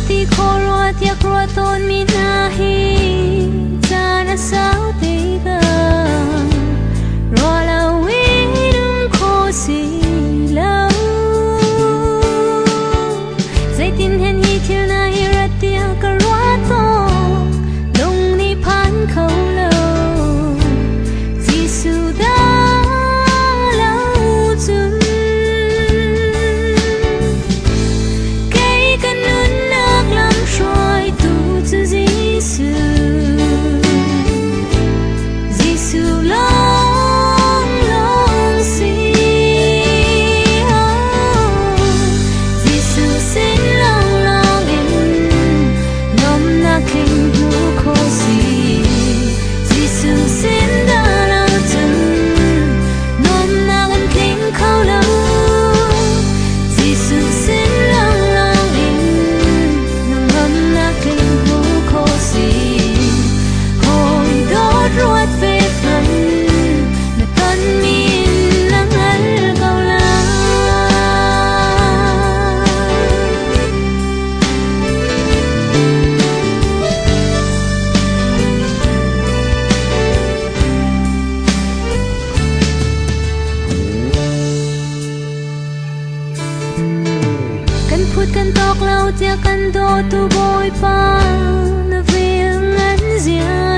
ti kho rua tia kro ton mi na hi chana sao te ga ro la wi dum kho si lo zai tin hen hi thil na hi ra tia ka rua to long ni phan khâu lo Giêsu đã lâu chun cái căn nứt nước lắm rồi tu cho Giêsu Giêsu long long si Giêsu xin long long in nom na kinh nu khó si Giêsu xin đã lâu chun nom na gần kinh khâu lâu Giêsu xin long long in nom na kinh nu khó si hồi đó ruột về phần là tân min lắng hẳn câu la Kan phút kan tóc lâu tia kan do tu bôi pa na viếng ngân zian